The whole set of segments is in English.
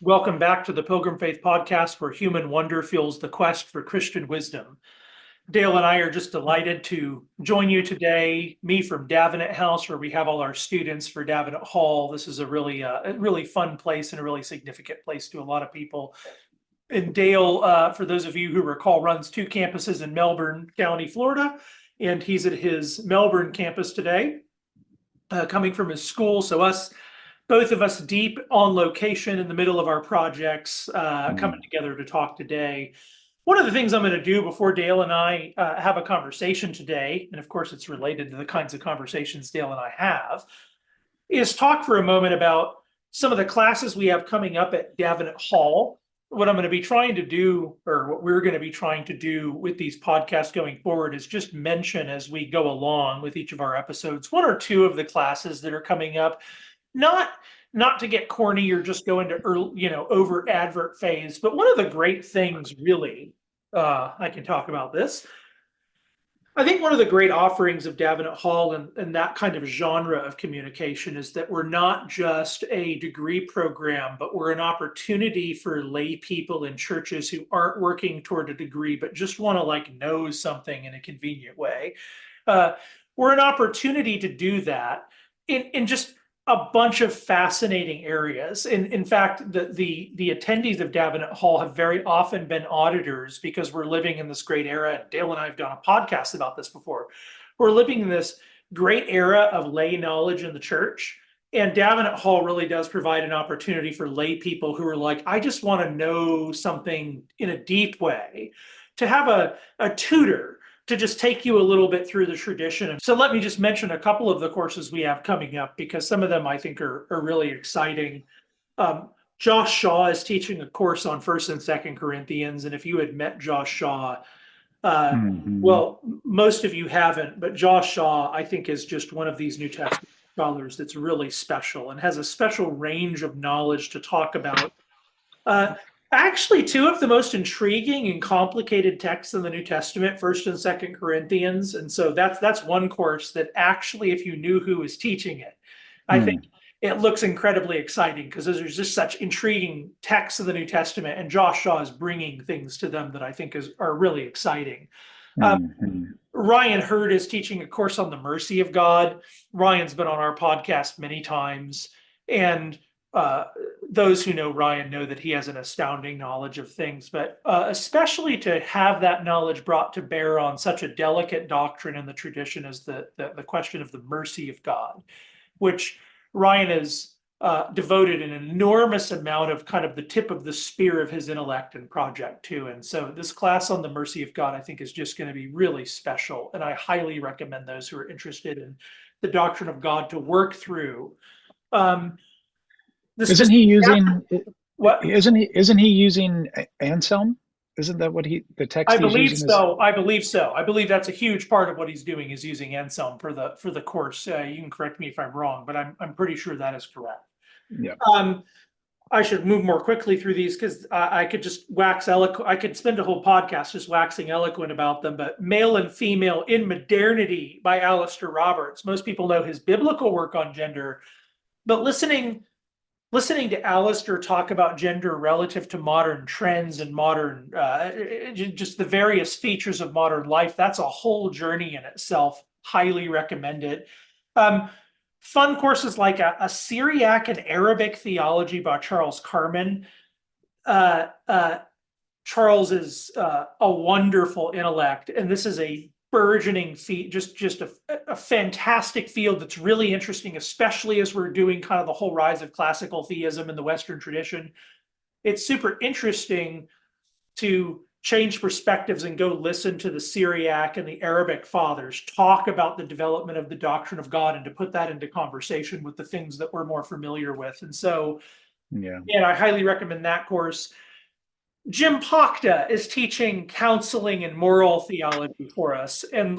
Welcome back to the Pilgrim Faith Podcast, where human wonder fuels the quest for Christian wisdom. Dale and I are just delighted to join you today, me from Davenant House, where we have all our students for Davenant Hall. This is a really fun place and a really significant place to a lot of people. And Dale, for those of you who recall, runs two campuses in Melbourne County, Florida, and he's at his Melbourne campus today, coming from his school. So both of us deep on location in the middle of our projects, coming together to talk today. One of the things I'm going to do before Dale and I have a conversation today, and of course it's related to the kinds of conversations Dale and I have, is talk for a moment about some of the classes we have coming up at Davenant Hall. What I'm going to be trying to do, or what we're going to be trying to do with these podcasts going forward, is just mention as we go along with each of our episodes, one or two of the classes that are coming up. Not to get corny or just go into over advert phase, but one of the great things, really, I can talk about this. I think one of the great offerings of Davenant Hall and that kind of genre of communication is that we're not just a degree program, but we're an opportunity for lay people in churches who aren't working toward a degree, but just want to know something in a convenient way. We're an opportunity to do that in just a bunch of fascinating areas. In fact, the attendees of Davenant Hall have very often been auditors, because we're living in this great era. And Dale and I have done a podcast about this before. We're living in this great era of lay knowledge in the church. And Davenant Hall really does provide an opportunity for lay people who are like, I just want to know something in a deep way, to have a tutor to just take you a little bit through the tradition. So let me just mention a couple of the courses we have coming up, because some of them I think are really exciting. Josh Shaw is teaching a course on 1st and 2nd Corinthians. And if you had met Josh Shaw, well, most of you haven't, but Josh Shaw, I think, is just one of these New Testament scholars that's really special and has a special range of knowledge to talk about. Actually, two of the most intriguing and complicated texts in the New Testament, 1st and 2nd Corinthians. And so that's one course that actually, if you knew who was teaching it, I think it looks incredibly exciting, because there's just such intriguing texts of the New Testament, and Josh Shaw is bringing things to them that I think are really exciting. Ryan Hurd is teaching a course on the mercy of God. Ryan's been on our podcast many times, and those who know Ryan know that he has an astounding knowledge of things, but especially to have that knowledge brought to bear on such a delicate doctrine in the tradition as the question of the mercy of God, which Ryan has devoted an enormous amount of kind of the tip of the spear of his intellect and project to. And so this class on the mercy of God, I think, is just going to be really special. And I highly recommend those who are interested in the doctrine of God to work through. Isn't he using Anselm? Isn't that what the text? I believe so. I believe that's a huge part of what he's doing, is using Anselm for the course. You can correct me if I'm wrong, but I'm pretty sure that is correct. Yeah. I should move more quickly through these, because I could just wax eloquent. I could spend a whole podcast just waxing eloquent about them. But Male and Female in Modernity by Alistair Roberts. Most people know his biblical work on gender, but listening to Alistair talk about gender relative to modern trends and modern, just the various features of modern life, that's a whole journey in itself. Highly recommend it. Fun courses like a Syriac and Arabic theology by Charles Carman. Charles is a wonderful intellect, and this is a burgeoning field, just a fantastic field that's really interesting, especially as we're doing kind of the whole rise of classical theism in the Western tradition. It's super interesting to change perspectives and go listen to the Syriac and the Arabic fathers talk about the development of the doctrine of God, and to put that into conversation with the things that we're more familiar with. And so, I highly recommend that course. Jim Pachta is teaching counseling and moral theology for us. And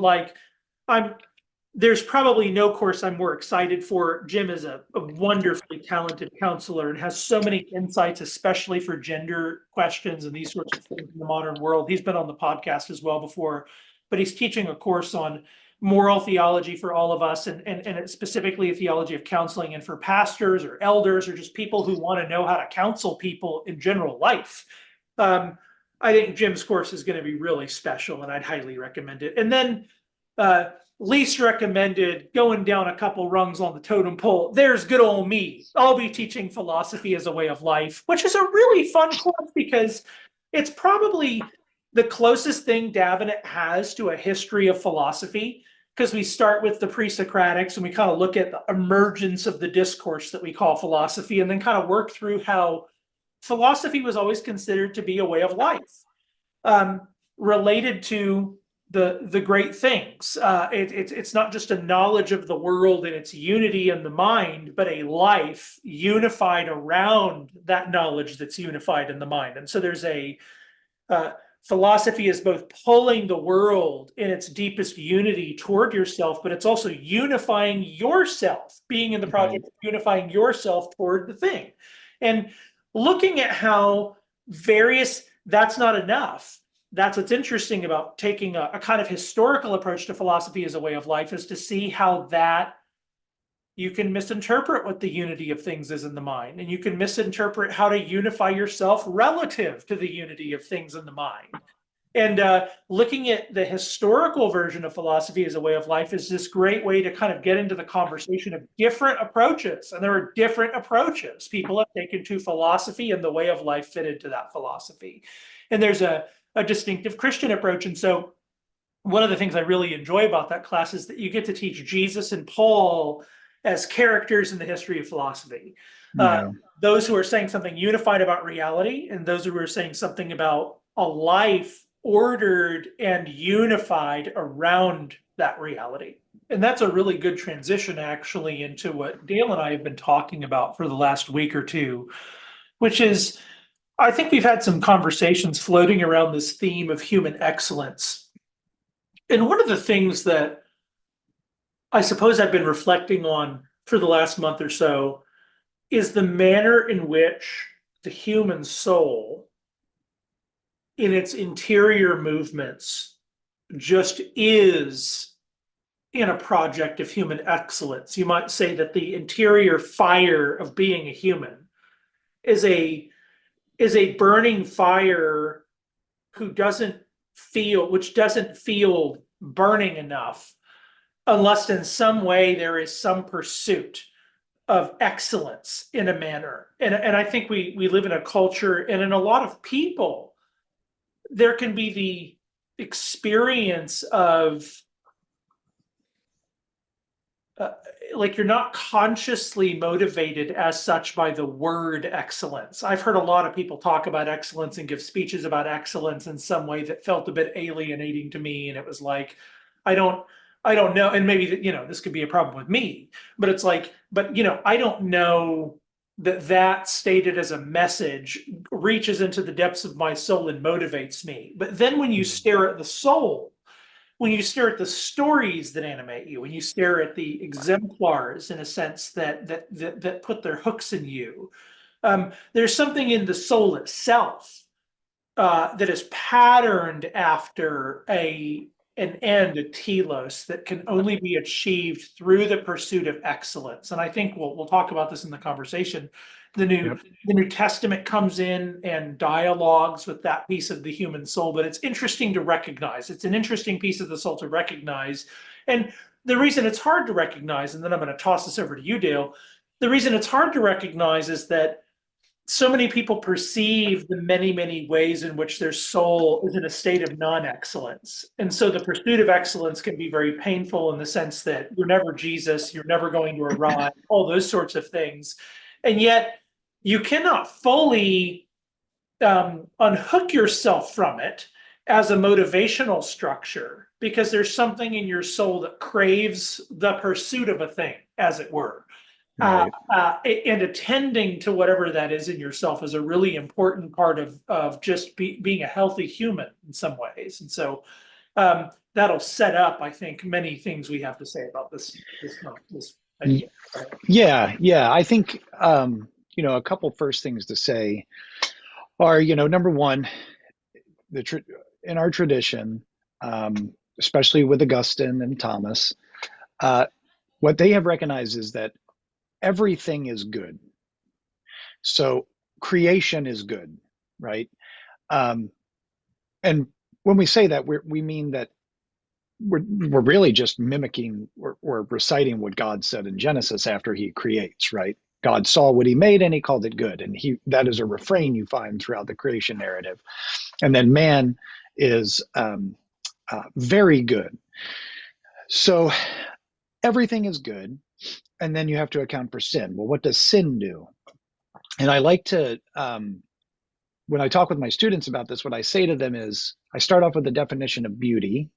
there's probably no course I'm more excited for. Jim is a wonderfully talented counselor and has so many insights, especially for gender questions and these sorts of things in the modern world. He's been on the podcast as well before, but he's teaching a course on moral theology for all of us, and it's specifically a theology of counseling and for pastors or elders or just people who want to know how to counsel people in general life. I think Jim's course is going to be really special, and I'd highly recommend it. And then least recommended, going down a couple rungs on the totem pole, there's good old me. I'll be teaching philosophy as a way of life, which is a really fun course because it's probably the closest thing Davenant has to a history of philosophy, because we start with the pre-Socratics and we kind of look at the emergence of the discourse that we call philosophy, and then kind of work through how philosophy was always considered to be a way of life, related to the great things. It's not just a knowledge of the world and its unity in the mind, but a life unified around that knowledge that's unified in the mind. And so there's a philosophy is both pulling the world in its deepest unity toward yourself, but it's also unifying yourself, being in the project of unifying yourself toward the thing. And looking at how that's not enough. That's what's interesting about taking a kind of historical approach to philosophy as a way of life, is to see how that you can misinterpret what the unity of things is in the mind, and you can misinterpret how to unify yourself relative to the unity of things in the mind. And looking at the historical version of philosophy as a way of life is this great way to kind of get into the conversation of different approaches. And there are different approaches people have taken to philosophy, and the way of life fit into that philosophy. And there's a distinctive Christian approach. And so one of the things I really enjoy about that class is that you get to teach Jesus and Paul as characters in the history of philosophy. Those who are saying something unified about reality, and those who are saying something about a life ordered and unified around that reality. And that's a really good transition actually into what Dale and I have been talking about for the last week or two, which is, I think we've had some conversations floating around this theme of human excellence. And one of the things that I suppose I've been reflecting on for the last month or so is the manner in which the human soul, in its interior movements, just is in a project of human excellence. You might say that the interior fire of being a human is a burning fire which doesn't feel burning enough unless in some way there is some pursuit of excellence in a manner. And I think we live in a culture, and in a lot of people, there can be the experience of like you're not consciously motivated as such by the word excellence. I've heard a lot of people talk about excellence and give speeches about excellence in some way that felt a bit alienating to me. And it was like, I don't know. And maybe, this could be a problem with me, but it's like, I don't know that stated as a message reaches into the depths of my soul and motivates me. But then when you stare at the soul, when you stare at the stories that animate you, when you stare at the exemplars, in a sense, that put their hooks in you, there's something in the soul itself that is patterned after an end, a telos, that can only be achieved through the pursuit of excellence. And I think we'll talk about this in the conversation. The New Testament comes in and dialogues with that piece of the human soul, but it's interesting to recognize. It's an interesting piece of the soul to recognize. And the reason it's hard to recognize, and then I'm going to toss this over to you, Dale, the reason it's hard to recognize is that so many people perceive the many, many ways in which their soul is in a state of non-excellence. And so the pursuit of excellence can be very painful in the sense that you're never Jesus, you're never going to arrive, all those sorts of things. And yet you cannot fully unhook yourself from it as a motivational structure, because there's something in your soul that craves the pursuit of a thing, as it were. Right. And attending to whatever that is in yourself is a really important part of just being a healthy human in some ways. And so that'll set up, I think, many things we have to say about this idea. Yeah. I think, a couple first things to say are, number one, in our tradition, especially with Augustine and Thomas, what they have recognized is that everything is good. So creation is good, right? Um, and when we say that, we mean that we're really just mimicking or reciting what God said in Genesis after he creates, right? God saw what he made and he called it good. And that is a refrain you find throughout the creation narrative. And then man is very good. So everything is good. And then you have to account for sin. Well, what does sin do? And I like to, when I talk with my students about this, what I say to them is I start off with the definition of beauty,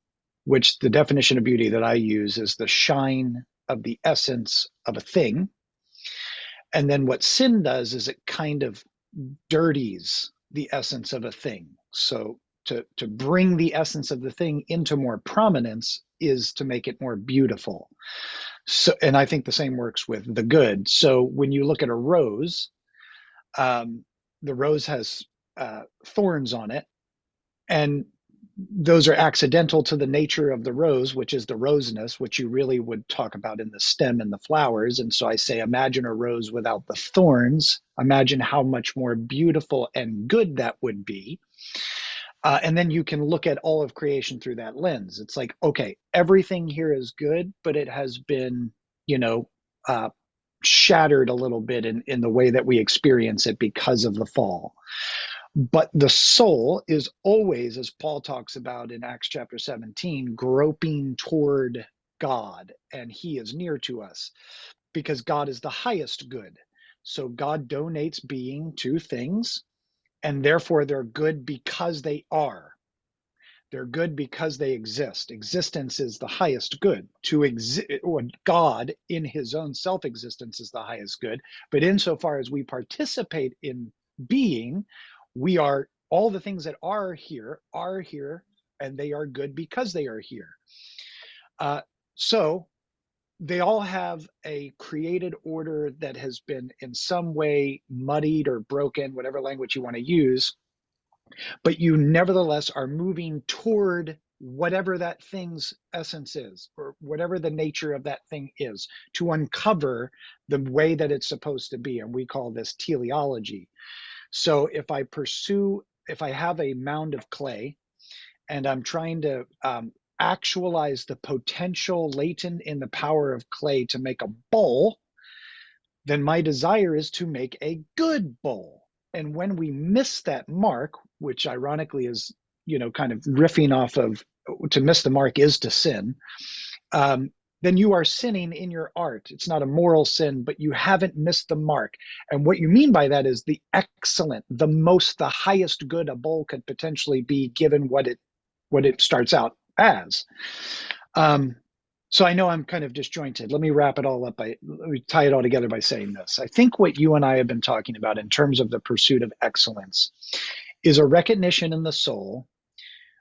which the definition of beauty that I use is the shine of the essence of a thing. And then what sin does is it kind of dirties the essence of a thing. So to bring the essence of the thing into more prominence is to make it more beautiful. So, and I think the same works with the good. So when you look at a rose, the rose has thorns on it, and those are accidental to the nature of the rose, which is the rosiness, which you really would talk about in the stem and the flowers. And so I say, imagine a rose without the thorns. Imagine how much more beautiful and good that would be. And then you can look at all of creation through that lens. It's like, okay, everything here is good, but it has been, shattered a little bit in the way that we experience it because of the fall. But the soul is always, as Paul talks about in Acts chapter 17, groping toward God, and he is near to us because God is the highest good. So God donates being to things, and therefore they're good because they are. They're good because they exist. Existence is the highest good. God in his own self-existence is the highest good. But insofar as we participate in being, we are, all the things that are here, and they are good because they are here. So they all have a created order that has been in some way muddied or broken, whatever language you want to use, but you nevertheless are moving toward whatever that thing's essence is, or whatever the nature of that thing is, to uncover the way that it's supposed to be. And we call this teleology. So if I have a mound of clay and I'm trying to actualize the potential latent in the power of clay to make a bowl, then my desire is to make a good bowl. And when we miss that mark, which ironically is, kind of riffing off of, to miss the mark is to sin, then you are sinning in your art. It's not a moral sin, but you haven't missed the mark. And what you mean by that is the excellent, the highest good a bowl could potentially be given what it starts out as. So I know I'm kind of disjointed. Let me wrap it all up. Let me tie it all together by saying this. I think what you and I have been talking about in terms of the pursuit of excellence is a recognition in the soul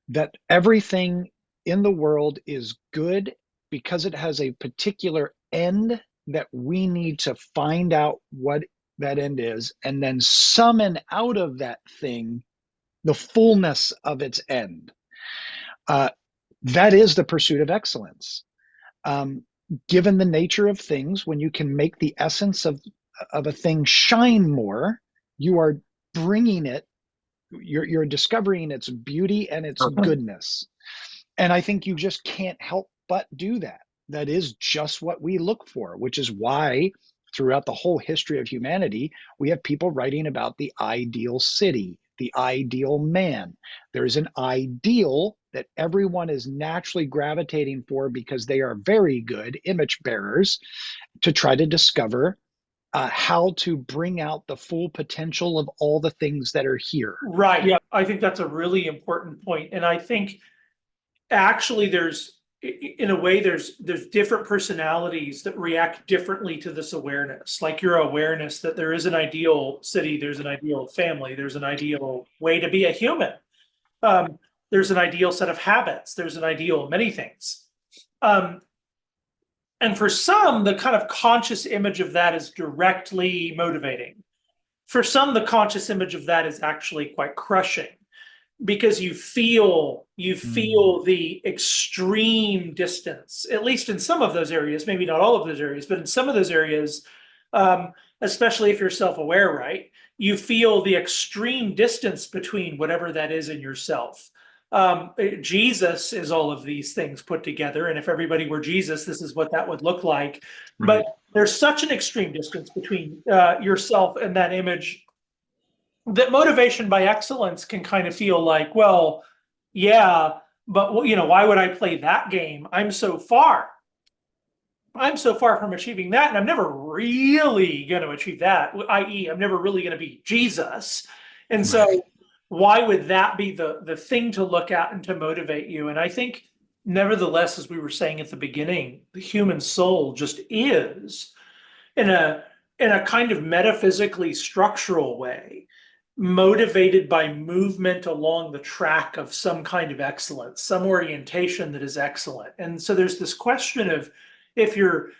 that everything in the world is good because it has a particular end that we need to find out what that end is, and then summon out of that thing the fullness of its end. That is the pursuit of excellence. Given the nature of things, when you can make the essence of a thing shine more, you are bringing it, you're discovering its beauty and its goodness. And I think you just can't help but do that. That is just what we look for, which is why throughout the whole history of humanity, we have people writing about the ideal city, the ideal man. There's an ideal that everyone is naturally gravitating for because they are very good image bearers to try to discover how to bring out the full potential of all the things that are here. Right. Yeah. I think that's a really important point. And I think actually there's different personalities that react differently to this awareness. Like your awareness that there is an ideal city, there's an ideal family, there's an ideal way to be a human. There's an ideal set of habits, there's an ideal many things. And for some, the kind of conscious image of that is directly motivating. For some, the conscious image of that is actually quite crushing. because you feel Mm. the extreme distance, at least in some of those areas, maybe not all of those areas, but in some of those areas, especially if you're self-aware, right? You feel the extreme distance between whatever that is in yourself. Jesus is all of these things put together, and if everybody were Jesus, this is what that would look like. But Right. there's such an extreme distance between yourself and that image that motivation by excellence can kind of feel like, well, yeah, but why would I play that game? I'm so far from achieving that, and I'm never really going to achieve that, i.e., I'm never really going to be Jesus. And so Right. why would that be the thing to look at and to motivate you? And I think, nevertheless, as we were saying at the beginning, the human soul just is in a kind of metaphysically structural way, motivated by movement along the track of some kind of excellence, some orientation that is excellent. And so there's this question of if you're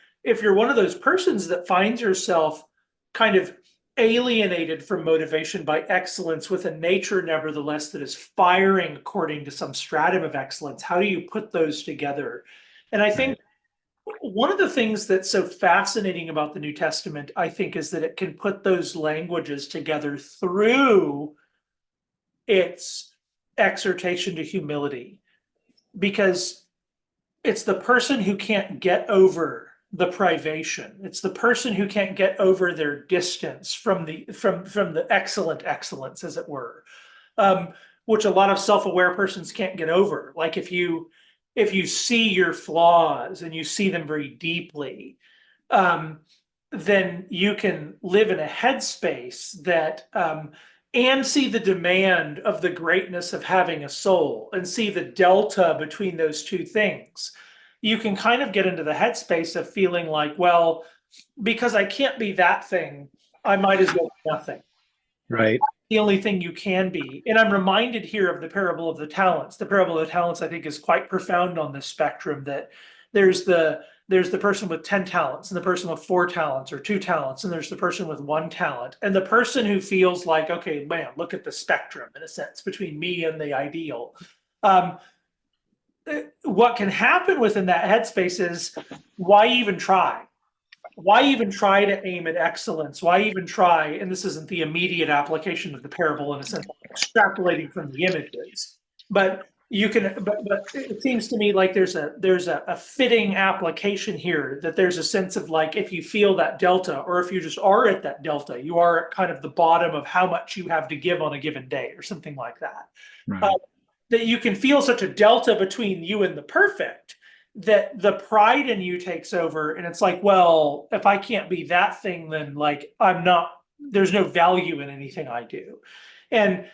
one of those persons that finds yourself kind of alienated from motivation by excellence with a nature nevertheless that is firing according to some stratum of excellence, how do you put those together? And I think Right. one of the things that's so fascinating about the New Testament, I think, is that it can put those languages together through its exhortation to humility, because it's the person who can't get over the privation. It's the person who can't get over their distance from the excellent excellence, as it were, um, which a lot of self-aware persons can't get over. Like if you see your flaws and you see them very deeply, um, then you can live in a headspace that and see the demand of the greatness of having a soul and see the delta between those two things. You can kind of get into the headspace of feeling like, well, because I can't be that thing, I might as well be nothing. Right. The only thing you can be. And I'm reminded here of the parable of the talents. The parable of the talents, I think, is quite profound on this spectrum, that there's the person with 10 talents and the person with 4 talents or 2 talents, and there's the person with 1 talent. And the person who feels like, okay, man, look at the spectrum in a sense between me and the ideal. Um, what can happen within that headspace is, why even try? Why even try to aim at excellence? Why even try? And this isn't the immediate application of the parable in a sense, extrapolating from the images, but you can. But it seems to me like there's a fitting application here, that there's a sense of like, if you feel that delta, or if you just are at that delta, you are at kind of the bottom of how much you have to give on a given day, or something like that. Uh, Right. that you can feel such a delta between you and the perfect, that the pride in you takes over, and it's like, well, if I can't be that thing, then like I'm not, there's no value in anything I do. And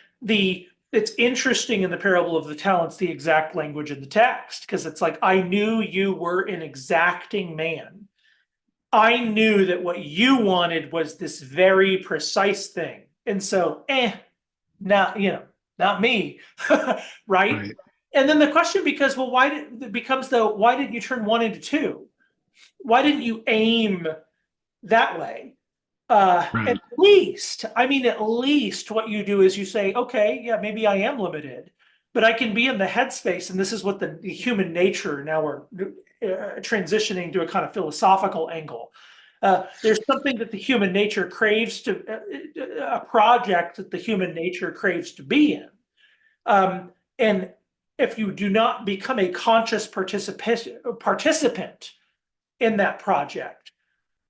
it's interesting in the parable of the talents, the exact language in the text, because it's like, I knew you were an exacting man. I knew that what you wanted was this very precise thing, and so not not me. Right? Right. And then the question becomes, well, why didn't you turn 1 into 2? Why didn't you aim that way? At Right. least, I mean, at least what you do is you say, okay, yeah, maybe I am limited, but I can be in the headspace. And this is what the human nature, now we're transitioning to a kind of philosophical angle. There's something that the human nature craves to, a project that the human nature craves to be in. And if you do not become a conscious participant in that project,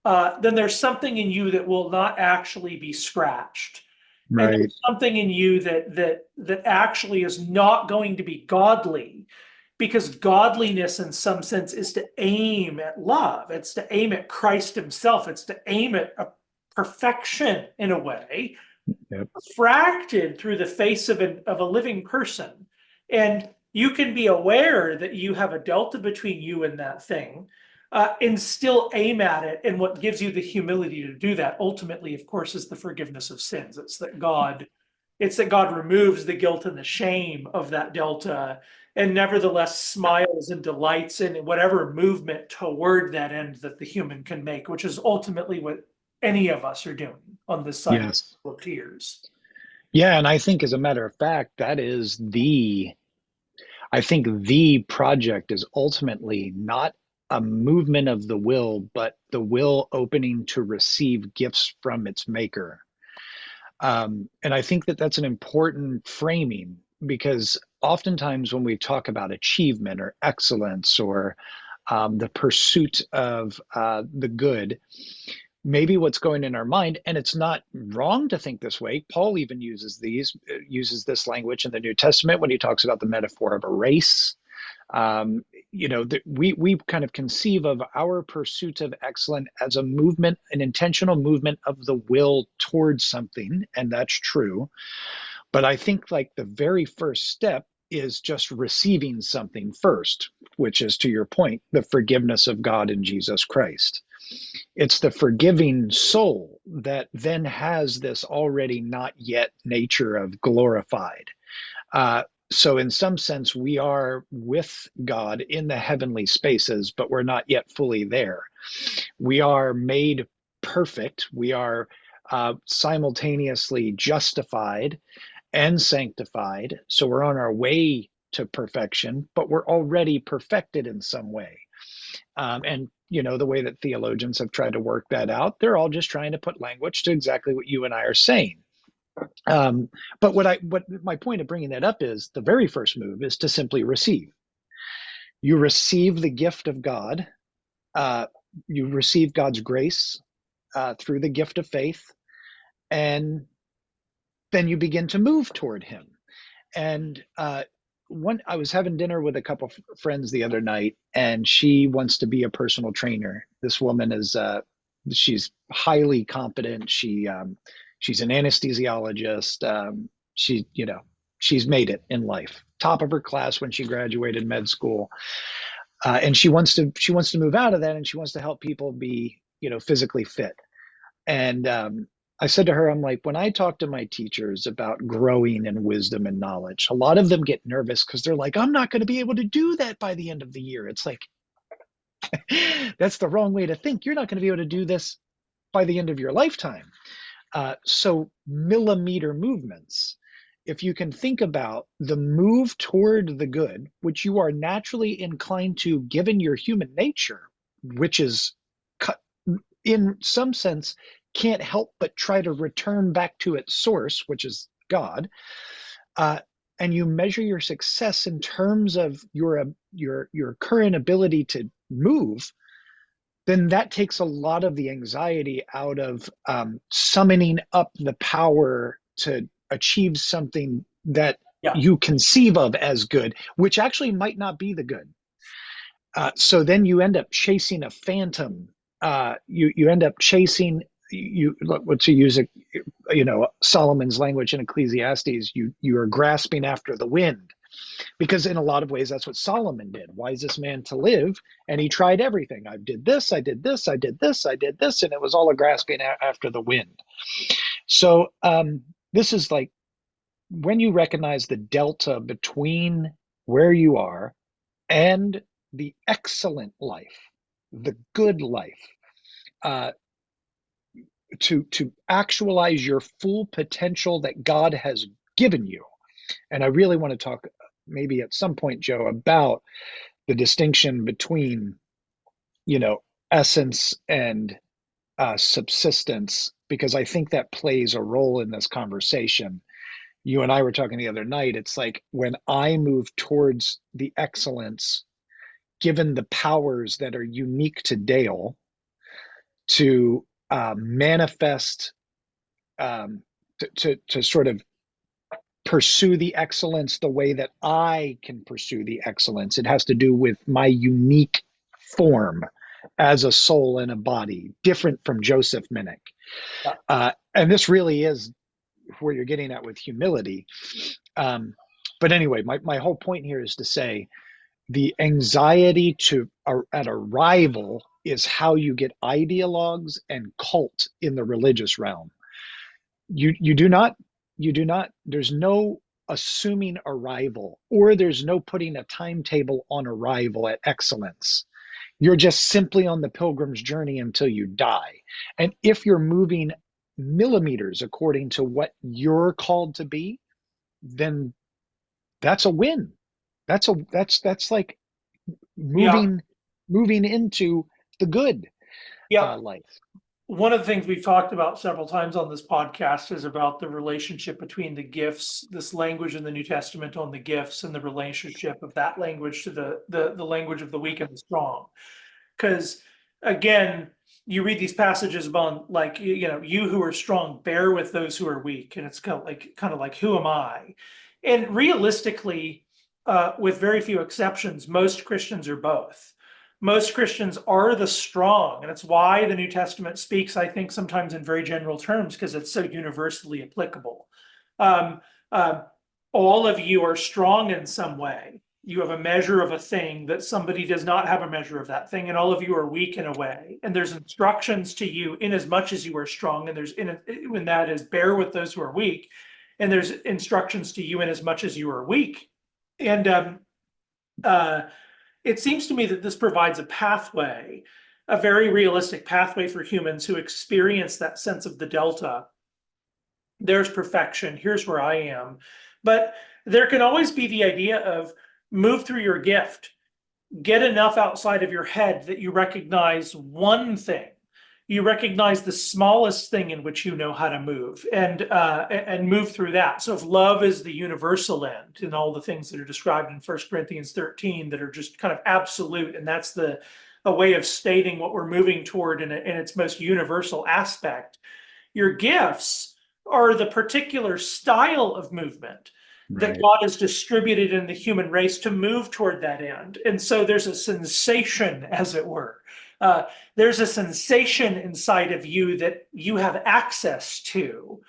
then there's something in you that will not actually be scratched. And Right. there's something in you that actually is not going to be godly, because godliness in some sense is to aim at love. It's to aim at Christ himself. It's to aim at a perfection in a way, Yep. refracted through the face of a living person. And you can be aware that you have a delta between you and that thing, and still aim at it. And what gives you the humility to do that ultimately, of course, is the forgiveness of sins. It's that God removes the guilt and the shame of that delta, and nevertheless smiles and delights in whatever movement toward that end that the human can make, which is ultimately what any of us are doing on this side Yes. of tears. Yeah, and I think as a matter of fact, I think the project is ultimately not a movement of the will, but the will opening to receive gifts from its maker. And I think that that's an important framing because oftentimes when we talk about achievement or excellence or the pursuit of the good, maybe what's going in our mind, and it's not wrong to think this way. Paul even uses this language in the New Testament when he talks about the metaphor of a race. Um, we kind of conceive of our pursuit of excellence as a movement, an intentional movement of the will towards something, and that's true. But I think like the very first step is just receiving something first, which is to your point, the forgiveness of God in Jesus Christ. It's the forgiving soul that then has this already not yet nature of glorified. So, in some sense, we are with God in the heavenly spaces, but we're not yet fully there. We are made perfect. We are simultaneously justified and sanctified. So, we're on our way to perfection, but we're already perfected in some way. And the way that theologians have tried to work that out, they're all just trying to put language to exactly what you and I are saying. But what my point of bringing that up is the very first move is to simply receive. You receive the gift of God. Uh, you receive God's grace through the gift of faith, and then you begin to move toward Him. And I was having dinner with a couple of friends the other night, and she wants to be a personal trainer. This woman is she's highly competent. She's an anesthesiologist. She's made it in life, top of her class when she graduated med school, and she wants to move out of that, and she wants to help people be physically fit. And I said to her, I'm like, when I talk to my teachers about growing in wisdom and knowledge, a lot of them get nervous because they're like, I'm not going to be able to do that by the end of the year. It's like, that's the wrong way to think. You're not going to be able to do this by the end of your lifetime. So millimeter movements, if you can think about the move toward the good, which you are naturally inclined to given your human nature, which is in some sense can't help but try to return back to its source, which is God, and you measure your success in terms of your current ability to move, then that takes a lot of the anxiety out of summoning up the power to achieve something that Yeah. you conceive of as good, which actually might not be the good. So then you end up chasing a phantom. You end up chasing to use Solomon's language in Ecclesiastes. You are grasping after the wind, because in a lot of ways that's what Solomon did. Wisest man to live, and he tried everything. I did this, I did this, I did this, I did this, and it was all a grasping after the wind. So this is like when you recognize the delta between where you are and the excellent life, the good life, to actualize your full potential that God has given you. And I really want to talk maybe at some point, Joe, about the distinction between, essence and subsistence, because I think that plays a role in this conversation. You and I were talking the other night. It's like when I move towards the excellence, given the powers that are unique to Dale, to manifest, to sort of pursue the excellence the way that I can pursue the excellence. It has to do with my unique form as a soul and a body, different from Joseph Minnick. And this really is where you're getting at with humility. But anyway, my whole point here is to say the anxiety at arrival is how you get ideologues and cult in the religious realm. You do not, there's no assuming arrival, or there's no putting a timetable on arrival at excellence. You're just simply on the pilgrim's journey until you die. And if you're moving millimeters according to what you're called to be, then that's a win. That's like Yeah. moving into the good Yeah. life. One of the things we've talked about several times on this podcast is about the relationship between the gifts, this language in the New Testament on the gifts, and the relationship of that language to the language of the weak and the strong. Because again, you read these passages about like you who are strong bear with those who are weak, and it's kind of like who am I? And realistically, with very few exceptions, most Christians are both. Most Christians are the strong, and it's why the New Testament speaks, I think, sometimes in very general terms because it's so universally applicable. Um, uh, all of you are strong in some way. You have a measure of a thing that somebody does not have a measure of that thing, and all of you are weak in a way. And there's instructions to you in as much as you are strong, and there's in that is bear with those who are weak, and there's instructions to you in as much as you are weak. And uh, it seems to me that this provides a pathway, a very realistic pathway for humans who experience that sense of the delta. There's perfection. Here's where I am. But there can always be the idea of move through your gift, get enough outside of your head that you recognize one thing. You recognize the smallest thing in which you know how to move, and move through that. So if love is the universal end and all the things that are described in 1 Corinthians 13 that are just kind of absolute, and that's a way of stating what we're moving toward in its most universal aspect, your gifts are the particular style of movement that Right. God has distributed in the human race to move toward that end. And so there's a sensation, as it were. There's a sensation inside of you that you have access to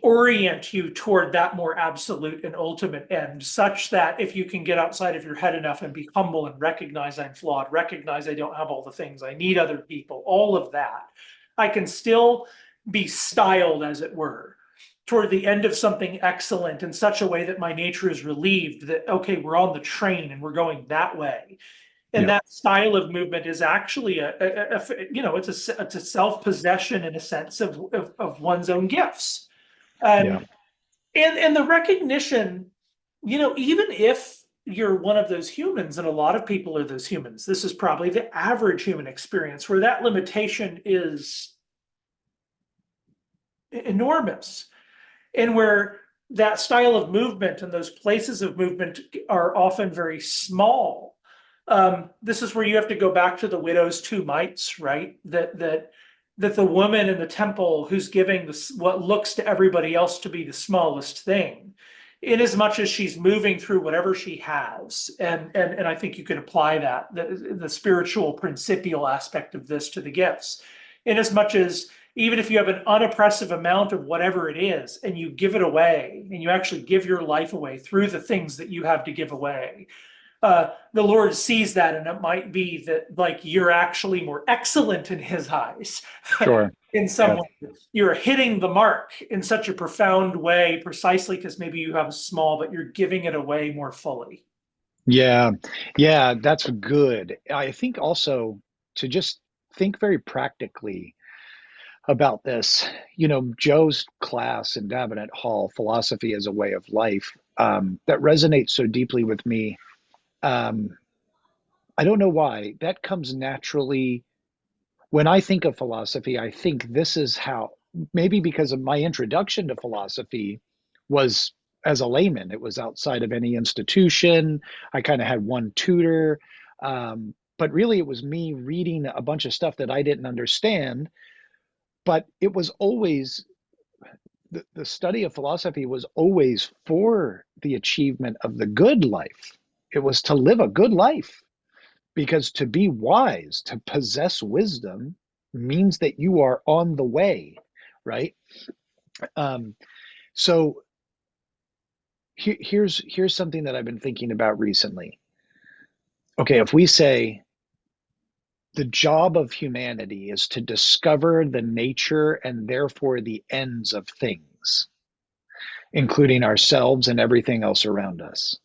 orient you toward that more absolute and ultimate end, such that if you can get outside of your head enough and be humble and recognize I'm flawed, recognize I don't have all the things, I need other people, all of that, I can still be styled, as it were, toward the end of something excellent in such a way that my nature is relieved that, okay, we're on the train and we're going that way. And Yeah. that style of movement is actually it's a self-possession in a sense of one's own gifts. Yeah. And the recognition, even if you're one of those humans, and a lot of people are those humans, this is probably the average human experience where that limitation is enormous, and where that style of movement and those places of movement are often very small. This is where you have to go back to the widow's two mites, right? That the woman in the temple who's giving what looks to everybody else to be the smallest thing, in as much as she's moving through whatever she has, and I think you could apply that the spiritual principial aspect of this to the gifts, in as much as even if you have an unoppressive amount of whatever it is and you give it away and you actually give your life away through the things that you have to give away, the Lord sees that, and it might be that like you're actually more excellent in his eyes. Sure. In some Yeah. way you're hitting the mark in such a profound way, precisely because maybe you have a small, but you're giving it away more fully. Yeah. Yeah. That's good. I think also to just think very practically about this. Joe's class in Davenant Hall, Philosophy as a Way of Life, that resonates so deeply with me. Um, I don't know why. That comes naturally. When I think of philosophy, I think this is how, maybe because of my introduction to philosophy was as a layman, it was outside of any institution. I kind of had one tutor. But really, it was me reading a bunch of stuff that I didn't understand. But it was always the study of philosophy was always for the achievement of the good life. It was to live a good life, because to be wise, to possess wisdom, means that you are on the way, right? Um, so here's something that I've been thinking about recently. Okay, if we say the job of humanity is to discover the nature and therefore the ends of things, including ourselves and everything else around us,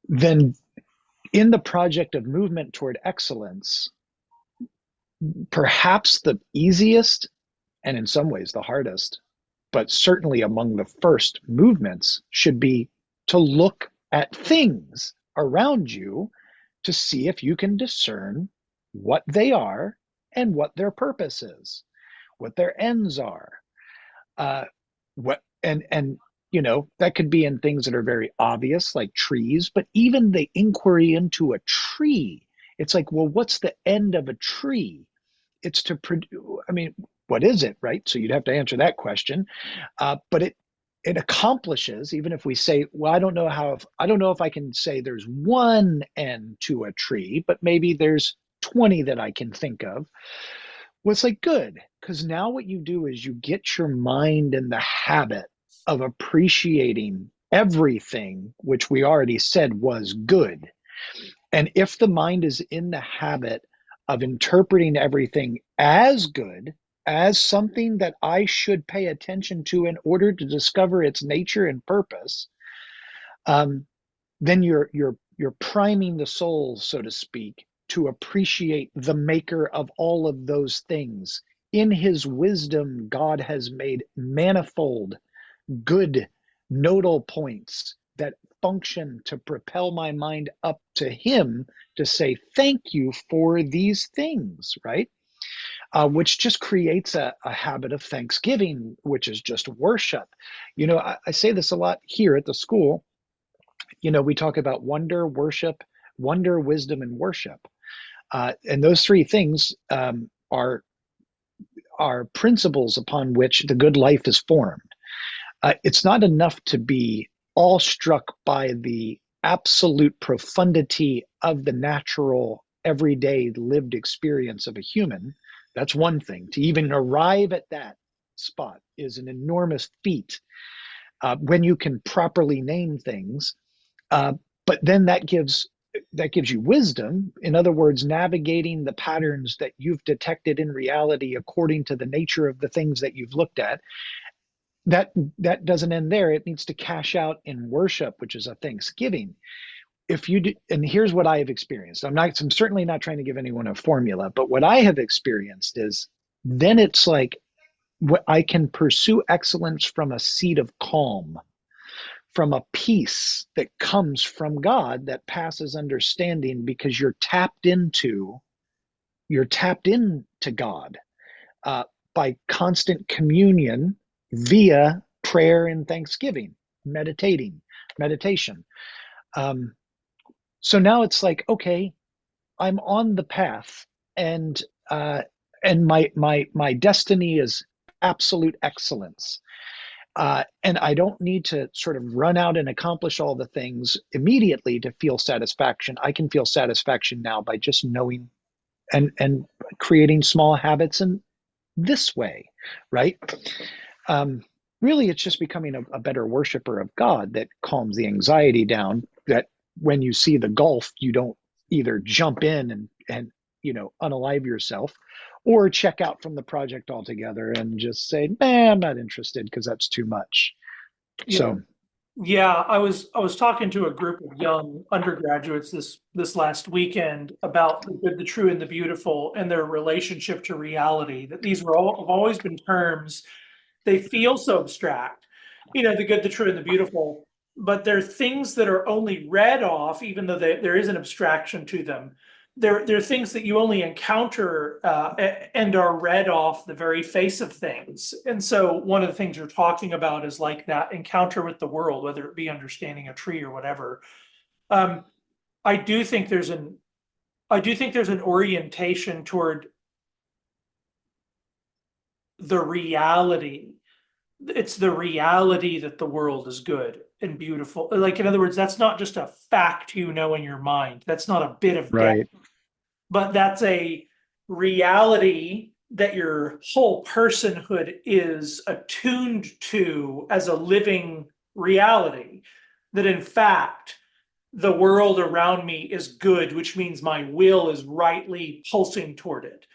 then in the project of movement toward excellence, perhaps the easiest and in some ways the hardest, but certainly among the first movements, should be to look at things around you to see if you can discern what they are and what their purpose is, what their ends are. What and you know, that could be in things that are very obvious, like trees, but even the inquiry into a tree, it's like, well, what's the end of a tree? It's to produce, I mean, what is it, right? So you'd have to answer that question. But it accomplishes, even if we say, well, I don't know if I can say there's one end to a tree, but maybe there's 20 that I can think of. Well, it's like good, because now what you do is you get your mind in the habit of appreciating everything, which we already said was good. And if the mind is in the habit of interpreting everything as good, as something that I should pay attention to in order to discover its nature and purpose, then you're priming the soul, so to speak, to appreciate the maker of all of those things. In his wisdom, God has made manifold good nodal points that function to propel my mind up to him to say thank you for these things, right? Which just creates a habit of thanksgiving, which is just worship. You know, I say this a lot here at the school. You know, we talk about wonder, worship, wonder, wisdom, and worship. And those three things are principles upon which the good life is formed. It's not enough to be awestruck by the absolute profundity of the natural, everyday lived experience of a human. That's one thing. To even arrive at that spot is an enormous feat when you can properly name things. But then that gives you wisdom. In other words, navigating the patterns that you've detected in reality according to the nature of the things that you've looked at. That doesn't end there. It needs to cash out in worship, which is a thanksgiving. If you do, and here's what I have experienced. I'm certainly not trying to give anyone a formula, but what I have experienced is then it's like I can pursue excellence from a seat of calm, from a peace that comes from God that passes understanding, because you're tapped into God by constant communion via prayer and thanksgiving, meditation. So now it's like, okay, I'm on the path, and my destiny is absolute excellence. And I don't need to sort of run out and accomplish all the things immediately to feel satisfaction. I can feel satisfaction now by just knowing and creating small habits in this way, right? Really, it's just becoming a better worshiper of God that calms the anxiety down, that when you see the gulf, you don't either jump in and unalive yourself, or check out from the project altogether and just say, man, I'm not interested because that's too much. Yeah. So Yeah, I was talking to a group of young undergraduates this last weekend about the good, the true, and the beautiful, and their relationship to reality. That these have always been terms. They feel so abstract, the good, the true, and the beautiful, but they're things that are only read off, even though there is an abstraction to them. They're things that you only encounter and are read off the very face of things. And so one of the things you're talking about is like that encounter with the world, whether it be understanding a tree or whatever. I do think there's an orientation toward the reality. It's the reality that the world is good and beautiful. Like, in other words, that's not just a fact in your mind. That's not a bit of data, right, but that's a reality that your whole personhood is attuned to as a living reality. That in fact, the world around me is good, which means my will is rightly pulsing toward it.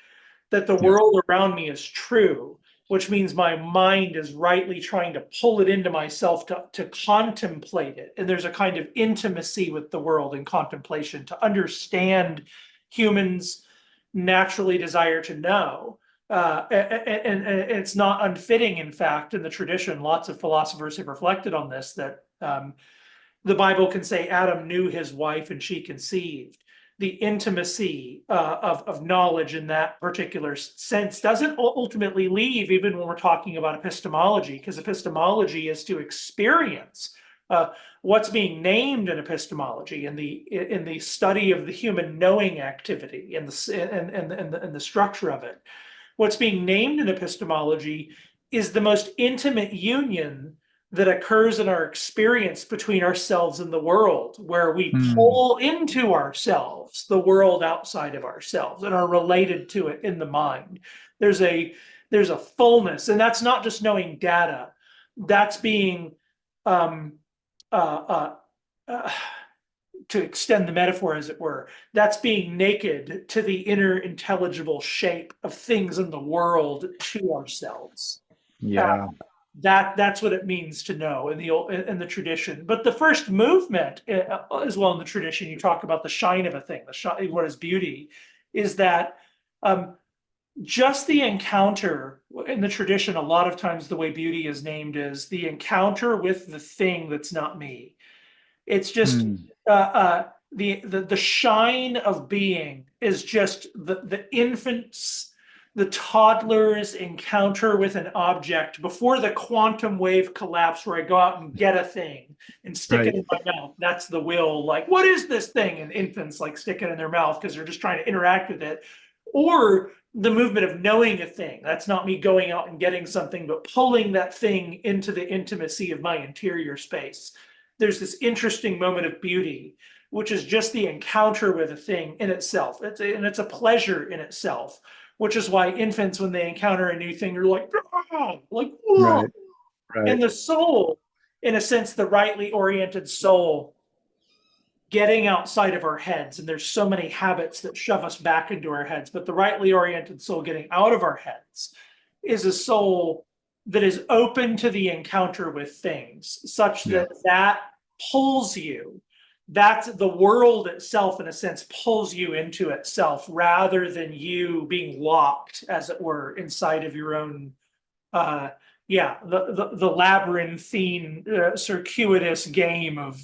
That the yeah, world around me is true, which means my mind is rightly trying to pull it into myself to contemplate it. And there's a kind of intimacy with the world in contemplation, to understand humans naturally desire to know. And it's not unfitting, in fact, in the tradition. Lots of philosophers have reflected on this, that the Bible can say Adam knew his wife and she conceived. The intimacy of knowledge in that particular sense doesn't ultimately leave, even when we're talking about epistemology, because epistemology is to experience what's being named in epistemology, in the study of the human knowing activity and the structure of it. What's being named in epistemology is the most intimate union that occurs in our experience between ourselves and the world, where we pull into ourselves the world outside of ourselves and are related to it in the mind. There's a fullness, and that's not just knowing data. That's being uh, uh, to extend the metaphor, as it were, that's being naked to the inner intelligible shape of things in the world to ourselves. Yeah. That's what it means to know in the tradition. But the first movement, as well, in the tradition, you talk about the shine of a thing, what is beauty, is that just the encounter in the tradition. A lot of times, the way beauty is named is the encounter with the thing that's not me. It's just the shine of being is just the infant's, the toddler's encounter with an object before the quantum wave collapse, where I go out and get a thing and stick it in my mouth. That's the will. Like, what is this thing? And infants like stick it in their mouth because they're just trying to interact with it. Or the movement of knowing a thing. That's not me going out and getting something, but pulling that thing into the intimacy of my interior space. There's this interesting moment of beauty, which is just the encounter with a thing in itself. It's a pleasure in itself, which is why infants, when they encounter a new thing, are like, oh, like, whoa. Right. And the soul, in a sense, the rightly oriented soul, getting outside of our heads. And there's so many habits that shove us back into our heads, but the rightly oriented soul getting out of our heads is a soul that is open to the encounter with things, such that pulls you. That's the world itself, in a sense, pulls you into itself, rather than you being locked, as it were, inside of your own the labyrinthine, circuitous game of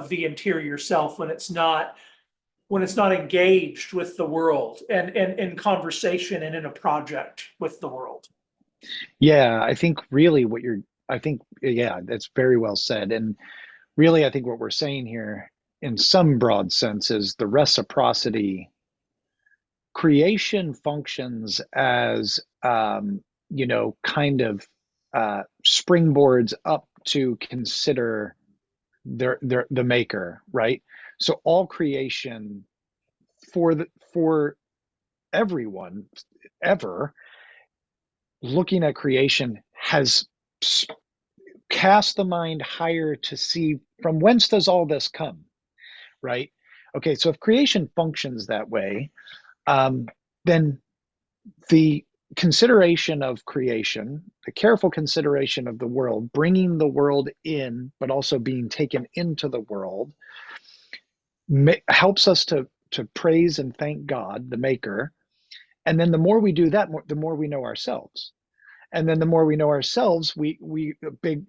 the interior self, when it's not engaged with the world and in conversation and in a project with the world. Yeah, I think really that's very well said. And really, I think what we're saying here in some broad sense is the reciprocity. Creation functions as, kind of springboards up to consider the maker, right? So all creation for everyone ever looking at creation has cast the mind higher to see from whence does all this come, right? Okay, so if creation functions that way, then the consideration of creation, the careful consideration of the world, bringing the world in, but also being taken into the world, helps us to praise and thank God, the Maker. And then the more we do that, the more we know ourselves. And then the more we know ourselves, we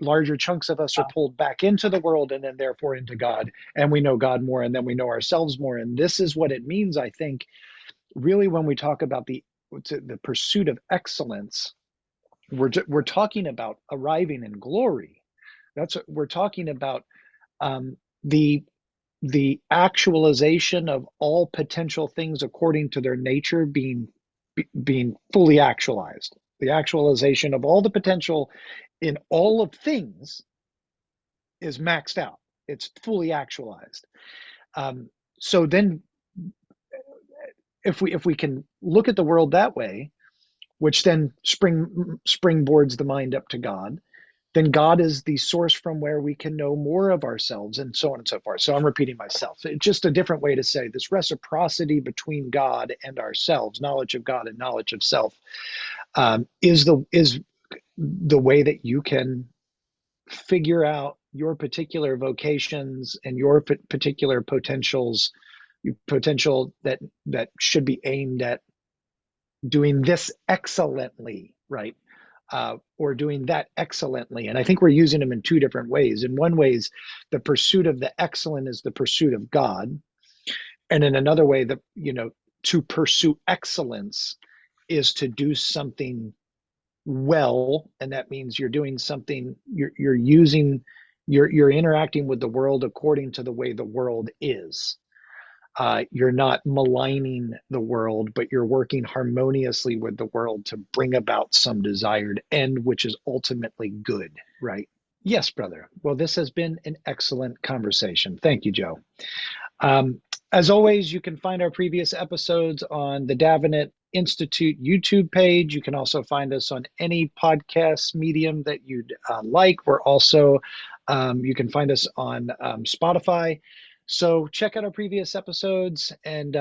larger chunks of us are pulled back into the world, and then therefore into God, and we know God more, and then we know ourselves more. And this is what it means, I think, really, when we talk about the pursuit of excellence. We're talking about arriving in glory. That's what we're talking about. The actualization of all potential things according to their nature being fully actualized. The actualization of all the potential in all of things is maxed out. It's fully actualized. So then, if we can look at the world that way, which then springboards the mind up to God, then God is the source from where we can know more of ourselves, and so on and so forth. So I'm repeating myself. It's just a different way to say this reciprocity between God and ourselves, knowledge of God and knowledge of self, is the way that you can figure out your particular vocations and your particular potential that should be aimed at doing this excellently, right? Or doing that excellently. And I think we're using them in two different ways. In one way, is the pursuit of the excellent is the pursuit of God. And in another way, to pursue excellence is to do something well. And that means you're doing something, you're interacting with the world according to the way the world is. You're not maligning the world, but you're working harmoniously with the world to bring about some desired end, which is ultimately good, right? Yes, brother. Well, this has been an excellent conversation. Thank you, Joe. As always, you can find our previous episodes on the Davenant Institute YouTube page. You can also find us on any podcast medium that you'd like. We're also, you can find us on Spotify. So check out our previous episodes, and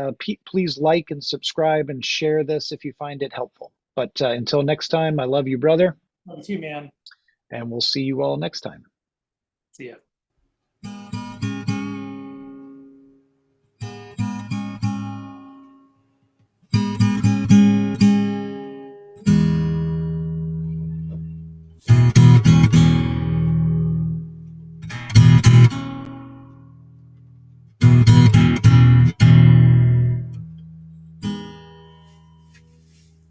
please like and subscribe and share this if you find it helpful. But until next time, I love you, brother. Love you, man. And we'll see you all next time. See ya.